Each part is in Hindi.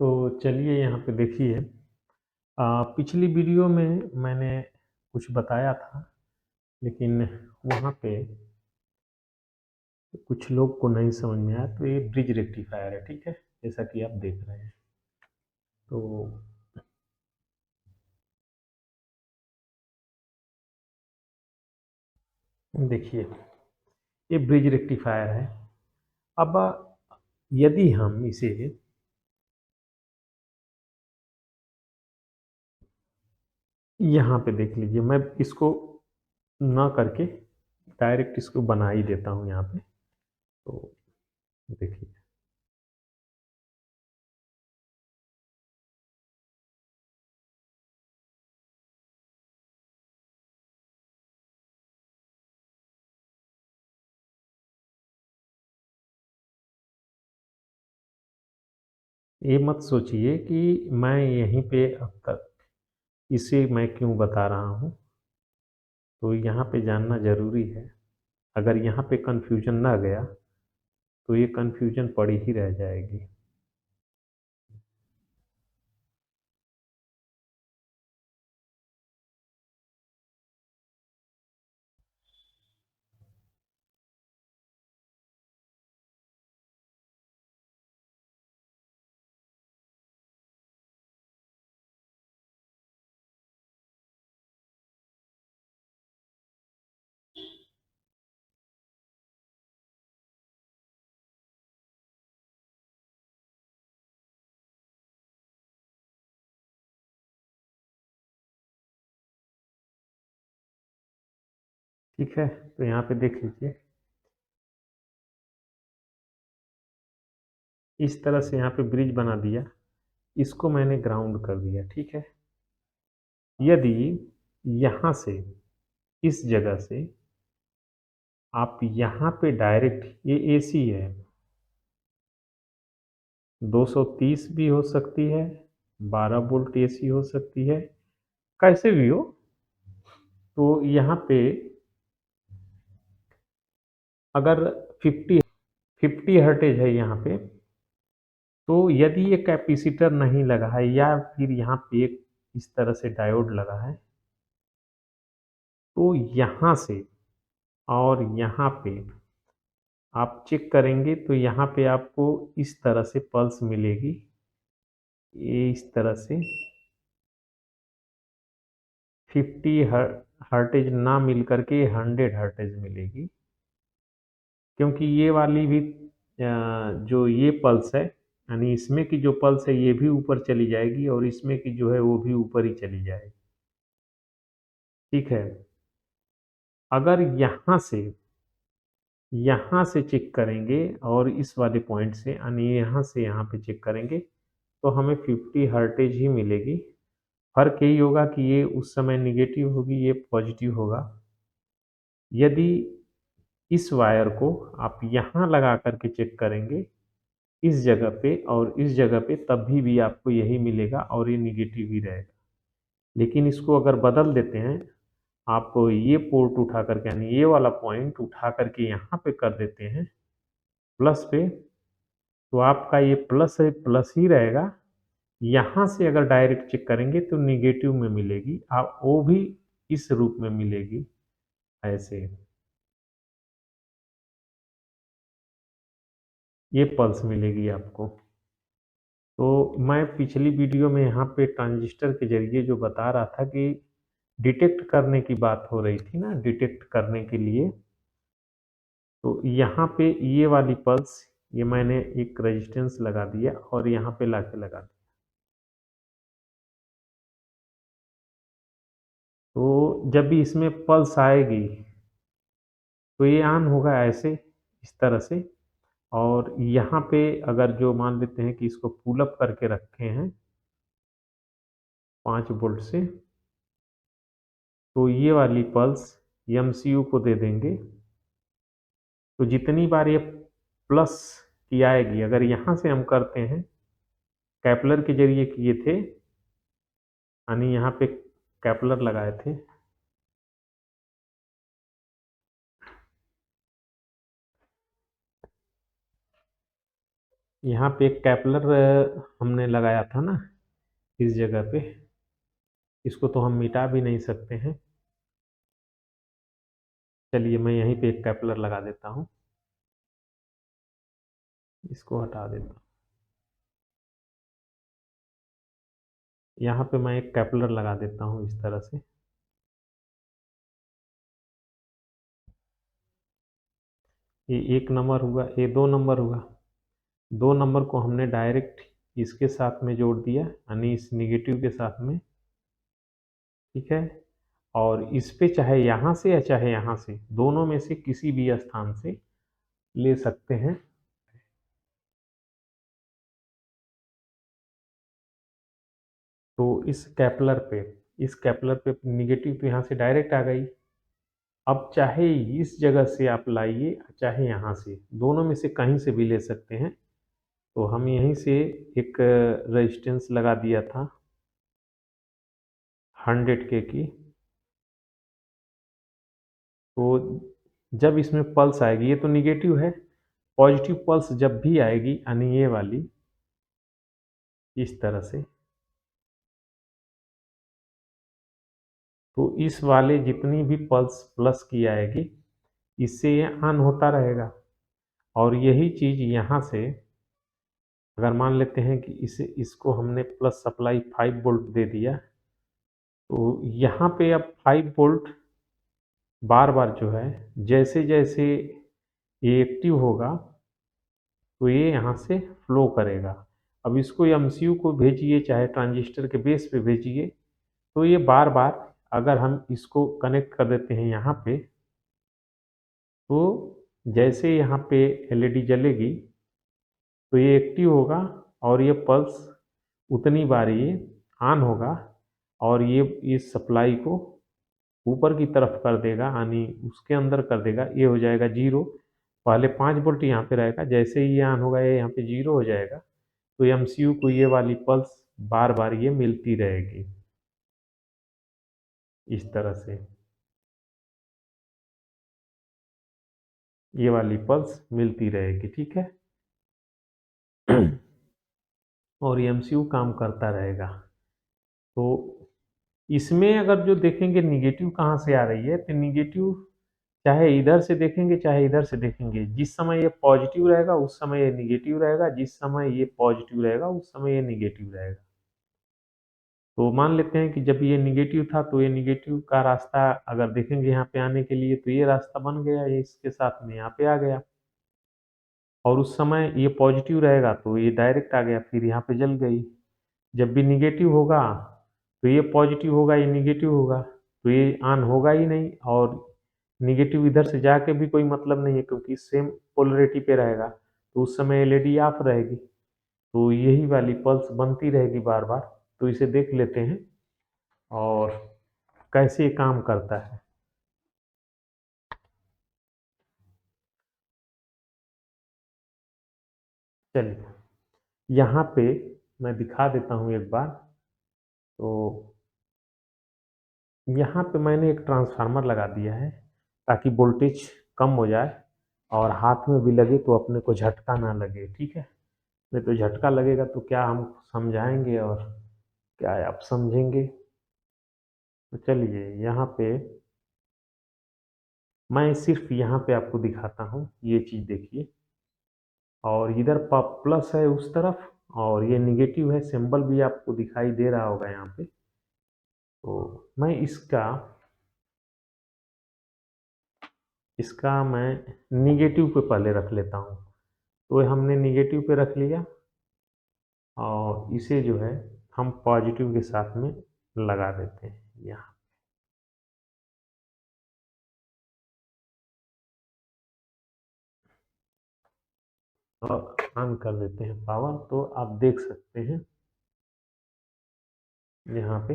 तो चलिए यहाँ पे देखिए। पिछली वीडियो में मैंने कुछ बताया था, लेकिन वहाँ पे कुछ लोग को नहीं समझ में आया। तो ये ब्रिज रेक्टिफायर है, ठीक है, जैसा कि आप देख रहे हैं। तो देखिए, ये ब्रिज रेक्टिफायर है। अब यदि हम इसे यहाँ पे देख लीजिए, मैं इसको ना करके डायरेक्ट इसको बना ही देता हूँ यहाँ पे। तो देखिए, ये मत सोचिए कि मैं यहीं पे अब तक इसे मैं क्यों बता रहा हूँ। तो यहाँ पे जानना ज़रूरी है। अगर यहाँ पे कन्फ्यूजन ना गया तो ये कन्फ्यूजन पड़ी ही रह जाएगी। ठीक है, तो यहाँ पे देख लीजिए, इस तरह से यहाँ पे ब्रिज बना दिया। इसको मैंने ग्राउंड कर दिया, ठीक है। यदि यहाँ से, इस जगह से आप यहाँ पे डायरेक्ट, ये एसी है, 230 भी हो सकती है, 12 वोल्ट एसी हो सकती है, कैसे भी हो। तो यहाँ पे अगर 50 हर्टेज है यहाँ पे, तो यदि ये कैपेसिटर नहीं लगा है या फिर यहाँ पे एक इस तरह से डायोड लगा है, तो यहाँ से और यहाँ पे आप चेक करेंगे तो यहाँ पे आपको इस तरह से पल्स मिलेगी। ये इस तरह से 50 हर्टेज ना मिल करके 100 हर्टेज मिलेगी, क्योंकि ये वाली भी जो ये पल्स है, यानी इसमें की जो पल्स है ये भी ऊपर चली जाएगी और इसमें की जो है वो भी ऊपर ही चली जाएगी, ठीक है। अगर यहाँ से चेक करेंगे और इस वाले पॉइंट से, यानी यहाँ से यहाँ पे चेक करेंगे, तो हमें 50 हर्टेज ही मिलेगी। फर्क यही होगा कि ये उस समय निगेटिव होगी, ये पॉजिटिव होगा। यदि इस वायर को आप यहाँ लगा करके चेक करेंगे, इस जगह पे और इस जगह पे, तब भी आपको यही मिलेगा और ये निगेटिव ही रहेगा। लेकिन इसको अगर बदल देते हैं, आप ये पोर्ट उठा करके, यानी ये वाला पॉइंट उठा करके यहाँ पे कर देते हैं प्लस पे, तो आपका ये प्लस है, प्लस ही रहेगा। यहाँ से अगर डायरेक्ट चेक करेंगे तो निगेटिव में मिलेगी, आप वो भी इस रूप में मिलेगी, ऐसे ये पल्स मिलेगी आपको। तो मैं पिछली वीडियो में यहाँ पे ट्रांजिस्टर के जरिए जो बता रहा था कि डिटेक्ट करने की बात हो रही थी ना, डिटेक्ट करने के लिए, तो यहाँ पे ये वाली पल्स, ये मैंने एक रेजिस्टेंस लगा दिया और यहाँ पे लाके लगा दिया। तो जब भी इसमें पल्स आएगी तो ये ऑन होगा ऐसे, इस तरह से। और यहाँ पे अगर जो मान लेते हैं कि इसको पुल अप करके रखे हैं 5 वोल्ट से, तो ये वाली पल्स एमसीयू को दे देंगे। तो जितनी बार ये प्लस की आएगी, अगर यहाँ से हम करते हैं, कैपलर के जरिए किए थे, यानी यहाँ पे कैपलर लगाए थे, यहाँ पे एक कैपलर हमने लगाया था ना इस जगह पे, इसको तो हम मिटा भी नहीं सकते हैं। चलिए मैं यहीं पे एक कैपलर लगा देता हूँ, इसको हटा देता हूँ। यहाँ पे मैं एक कैपलर लगा देता हूँ इस तरह से। ये 1 नंबर हुआ, ये 2 नंबर हुआ। 2 नंबर को हमने डायरेक्ट इसके साथ में जोड़ दिया, यानी इस निगेटिव के साथ में, ठीक है। और इस पे चाहे यहाँ से या चाहे यहाँ से, दोनों में से किसी भी स्थान से ले सकते हैं। तो इस कैपलर पे निगेटिव तो यहाँ से डायरेक्ट आ गई। अब चाहे इस जगह से आप लाइए, चाहे यहाँ से, दोनों में से कहीं से भी ले सकते हैं। तो हम यहीं से एक रेजिस्टेंस लगा दिया था 100K की। तो जब इसमें पल्स आएगी, ये तो निगेटिव है, पॉजिटिव पल्स जब भी आएगी, यानी ये वाली इस तरह से, तो इस वाले जितनी भी पल्स प्लस की आएगी, इससे ये ऑन होता रहेगा। और यही चीज़ यहाँ से, अगर मान लेते हैं कि इसको हमने प्लस सप्लाई 5 वोल्ट दे दिया, तो यहाँ पे अब 5 वोल्ट बार बार जो है, जैसे जैसे ये एक्टिव होगा, तो ये यहाँ से फ्लो करेगा। अब इसको एमसीयू को भेजिए, चाहे ट्रांजिस्टर के बेस पे भेजिए, तो ये बार बार, अगर हम इसको कनेक्ट कर देते हैं यहाँ पे, तो जैसे यहाँ पे एलईडी जलेगी, तो ये एक्टिव होगा और ये पल्स उतनी बार ये ऑन होगा, और ये इस सप्लाई को ऊपर की तरफ कर देगा, यानी उसके अंदर कर देगा। ये हो जाएगा 0। पहले 5 वोल्ट यहाँ पे रहेगा, जैसे ही ये ऑन होगा ये यहाँ पे 0 हो जाएगा। तो एमसीयू को ये वाली पल्स बार बार ये मिलती रहेगी इस तरह से, ये वाली पल्स मिलती रहेगी, ठीक है। और एमसीयू काम करता रहेगा। तो इसमें अगर जो देखेंगे निगेटिव कहाँ से आ रही है, तो निगेटिव चाहे इधर से देखेंगे चाहे इधर से देखेंगे, जिस समय ये पॉजिटिव रहेगा उस समय ये निगेटिव रहेगा, जिस समय ये पॉजिटिव रहेगा उस समय ये निगेटिव रहेगा। तो मान लेते हैं कि जब ये निगेटिव था, तो ये निगेटिव का रास्ता अगर देखेंगे यहाँ पे आने के लिए, तो ये रास्ता बन गया, ये इसके साथ में यहाँ पे आ गया। और उस समय ये पॉजिटिव रहेगा तो ये डायरेक्ट आ गया, फिर यहाँ पे जल गई। जब भी निगेटिव होगा तो ये पॉजिटिव होगा, ये निगेटिव होगा, तो ये ऑन होगा ही नहीं। और निगेटिव इधर से जाके भी कोई मतलब नहीं है, क्योंकि सेम पोलरिटी पे रहेगा, तो उस समय एलईडी ऑफ रहेगी। तो यही वाली पल्स बनती रहेगी बार बार। तो इसे देख लेते हैं और कैसे ये काम करता है। चलिए यहाँ पे मैं दिखा देता हूँ एक बार। तो यहाँ पे मैंने एक ट्रांसफार्मर लगा दिया है, ताकि वोल्टेज कम हो जाए और हाथ में भी लगे तो अपने को झटका ना लगे, ठीक है। नहीं तो झटका लगेगा तो क्या हम समझाएंगे और क्या आप समझेंगे। तो चलिए यहाँ पे मैं सिर्फ यहाँ पे आपको दिखाता हूँ, ये चीज़ देखिए। और इधर प्लस है उस तरफ, और ये निगेटिव है, सिंबल भी आपको दिखाई दे रहा होगा यहाँ पे। तो मैं इसका मैं निगेटिव पे पहले रख लेता हूँ। तो हमने निगेटिव पे रख लिया, और इसे जो है हम पॉजिटिव के साथ में लगा देते हैं यहाँ। और ऑन कर देते हैं पावर, तो आप देख सकते हैं यहाँ पे।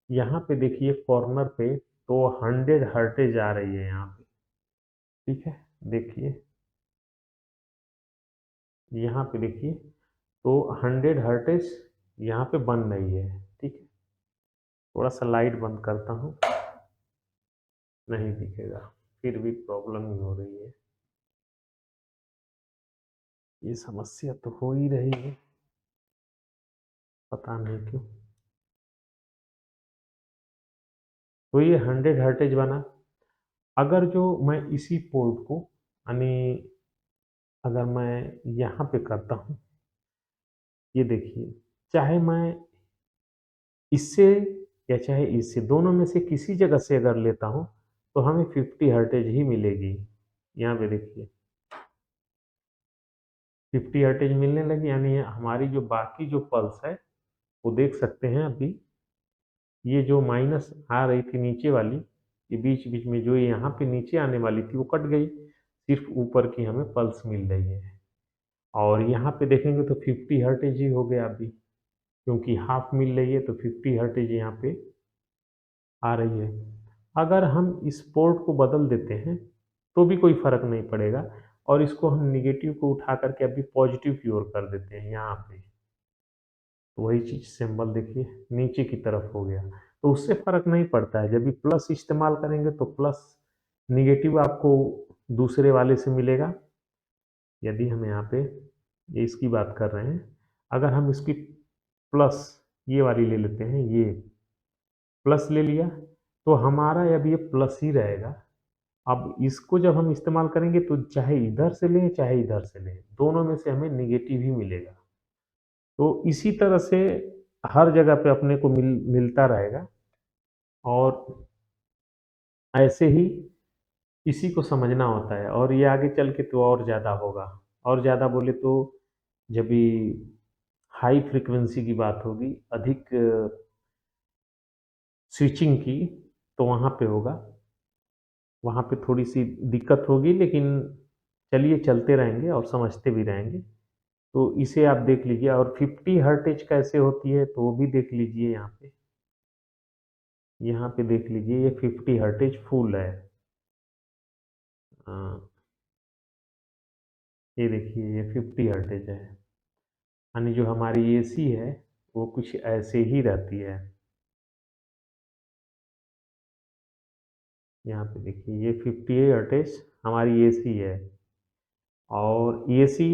यहाँ पे देखिए कॉर्नर पे तो 100 हर्टेज आ रही है यहाँ पे, ठीक है। देखिए यहाँ पे देखिए, तो 100 हर्टेज यहाँ पे बन रही है, ठीक है। थोड़ा सा लाइट बंद करता हूँ, नहीं दिखेगा, फिर भी प्रॉब्लम ही हो रही है। ये समस्या तो हो ही रही है, पता नहीं क्यों। तो ये 100 हर्टेज बना। अगर जो मैं इसी पोर्ट को यानी अगर मैं यहाँ पे करता हूँ, ये देखिए, चाहे मैं इससे या चाहे इससे, दोनों में से किसी जगह से अगर लेता हूँ तो हमें 50 हर्टेज ही मिलेगी। यहाँ पे देखिए 50 हर्टेज मिलने लगी, यानी हमारी जो बाकी जो पल्स है वो देख सकते हैं अभी, ये जो माइनस आ रही थी नीचे वाली, ये बीच बीच में जो यहाँ पे नीचे आने वाली थी वो कट गई, सिर्फ ऊपर की हमें पल्स मिल रही है। और यहाँ पे देखेंगे तो 50 हर्टेज ही हो गया अभी, क्योंकि हाफ मिल रही है तो 50 हर्टेज यहाँ पे आ रही है। अगर हम इस पोर्ट को बदल देते हैं तो भी कोई फर्क नहीं पड़ेगा, और इसको हम निगेटिव को उठा करके अभी पॉजिटिव की ओर कर देते हैं यहाँ पे, तो वही चीज सिंबल देखिए नीचे की तरफ हो गया, तो उससे फर्क नहीं पड़ता है। जब भी प्लस इस्तेमाल करेंगे तो प्लस निगेटिव आपको दूसरे वाले से मिलेगा। यदि हम यहाँ पे ये इसकी बात कर रहे हैं, अगर हम इसकी प्लस ये वाली ले लेते हैं, ये प्लस ले लिया तो हमारा अब ये प्लस ही रहेगा। अब इसको जब हम इस्तेमाल करेंगे तो चाहे इधर से लें चाहे इधर से लें, दोनों में से हमें निगेटिव ही मिलेगा। तो इसी तरह से हर जगह पे अपने को मिलता रहेगा, और ऐसे ही इसी को समझना होता है। और ये आगे चल के तो और ज़्यादा होगा, और ज़्यादा बोले तो जब भी हाई फ्रीक्वेंसी की बात होगी, अधिक स्विचिंग की, तो वहाँ पे होगा, वहाँ पे थोड़ी सी दिक्कत होगी, लेकिन चलिए चलते रहेंगे और समझते भी रहेंगे। तो इसे आप देख लीजिए, और 50 हर्टेज कैसे होती है तो वो भी देख लीजिए। यहाँ पे देख लीजिए, ये 50 हर्टेज फुल है। अ, ये देखिए ये 50 हर्टेज है, यानी जो हमारी एसी है वो कुछ ऐसे ही रहती है। यहाँ पे देखिए ये 58 हर्टेज हमारी एसी है, और एसी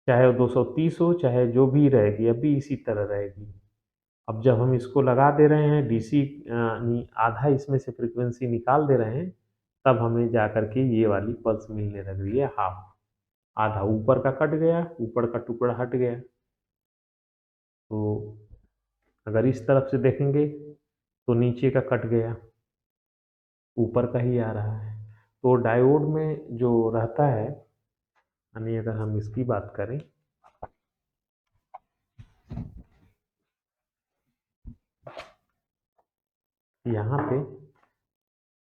चाहे वो 230 हो चाहे जो भी रहेगी अभी इसी तरह रहेगी। अब जब हम इसको लगा दे रहे हैं डीसी, आधा इसमें से फ्रीक्वेंसी निकाल दे रहे हैं, तब हमें जा करके ये वाली पल्स मिलने लग रही है हाफ। आधा ऊपर का कट गया, ऊपर का टुकड़ा हट गया। तो अगर इस तरफ से देखेंगे तो नीचे का कट गया, ऊपर का ही आ रहा है। तो डायोड में जो रहता है, यानी अगर हम इसकी बात करें, यहाँ पे,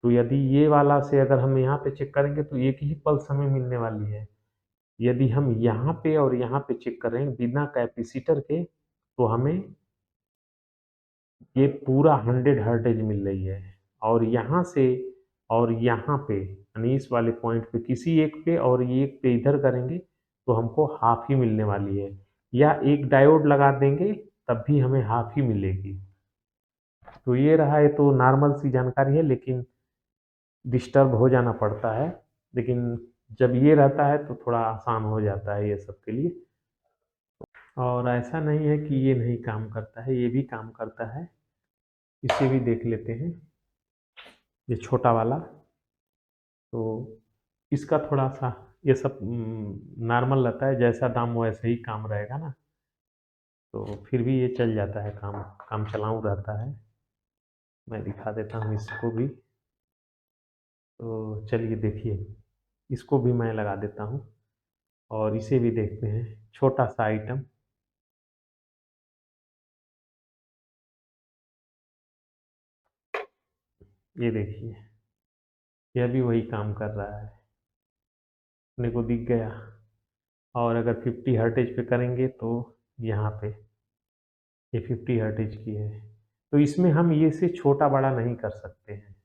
तो यदि ये वाला से अगर हम यहाँ पे चेक करेंगे तो एक ही पल्स हमें मिलने वाली है। यदि हम यहाँ पे और यहाँ पे चेक करें बिना कैपेसिटर के, तो हमें ये पूरा 100 हर्टेज मिल रही है। और यहाँ से और यहाँ पे, यानी इस वाले पॉइंट पे किसी एक पे और ये एक पे इधर करेंगे तो हमको हाफ ही मिलने वाली है, या एक डायोड लगा देंगे तब भी हमें हाफ ही मिलेगी। तो ये रहा, ये तो नॉर्मल सी जानकारी है, लेकिन डिस्टर्ब हो जाना पड़ता है। लेकिन जब ये रहता है तो थोड़ा आसान हो जाता है ये सब के लिए। और ऐसा नहीं है कि ये नहीं काम करता है, ये भी काम करता है। इसे भी देख लेते हैं, ये छोटा वाला। तो इसका थोड़ा सा ये सब नॉर्मल रहता है, जैसा दाम वैसे ही काम रहेगा ना, तो फिर भी ये चल जाता है, काम काम चलाऊ रहता है। मैं दिखा देता हूँ इसको भी। तो चलिए देखिए, इसको भी मैं लगा देता हूँ और इसे भी देखते हैं, छोटा सा आइटम। ये देखिए, यह भी वही काम कर रहा है, अपने को दिख गया। और अगर 50 हर्टेज पे करेंगे तो यहाँ पे ये 50 हर्टेज की है, तो इसमें हम ये से छोटा बड़ा नहीं कर सकते हैं।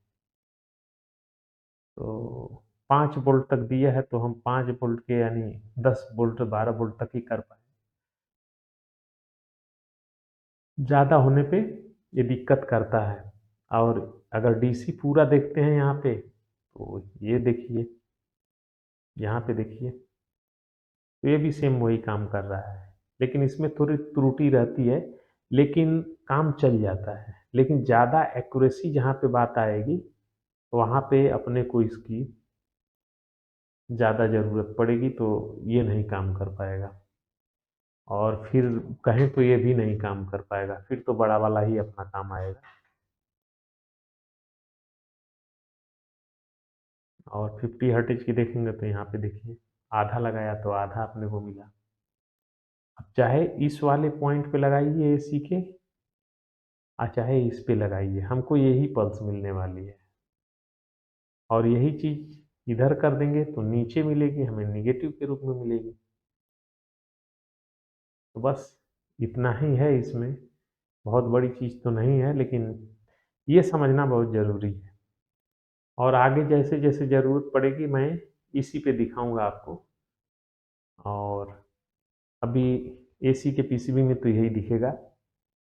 तो 5 वोल्ट तक दिया है तो हम 5 वोल्ट के यानी 10 वोल्ट 12 वोल्ट तक ही कर पाए। ज़्यादा होने पे ये दिक्कत करता है। और अगर डीसी पूरा देखते हैं यहाँ पे, तो ये देखिए, यहाँ पे देखिए, तो ये भी सेम वही काम कर रहा है, लेकिन इसमें थोड़ी त्रुटि रहती है, लेकिन काम चल जाता है। लेकिन ज़्यादा एक्यूरेसी जहाँ पे बात आएगी, तो वहाँ पे अपने को इसकी ज़्यादा ज़रूरत पड़ेगी, तो ये नहीं काम कर पाएगा। और फिर कहें तो ये भी नहीं काम कर पाएगा, फिर तो बड़ा वाला ही अपना काम आएगा। और 50 हर्ट्ज की देखेंगे तो यहाँ पे देखिए, आधा लगाया तो आधा अपने को मिला। अब चाहे इस वाले पॉइंट पे लगाइए एसी के, और चाहे इस पे लगाइए, हमको यही पल्स मिलने वाली है। और यही चीज़ इधर कर देंगे तो नीचे मिलेगी, हमें निगेटिव के रूप में मिलेगी। तो बस इतना ही है इसमें, बहुत बड़ी चीज़ तो नहीं है, लेकिन ये समझना बहुत ज़रूरी है। और आगे जैसे जैसे ज़रूरत पड़ेगी मैं इसी पे दिखाऊंगा आपको। और अभी एसी के पीसीबी में तो यही दिखेगा।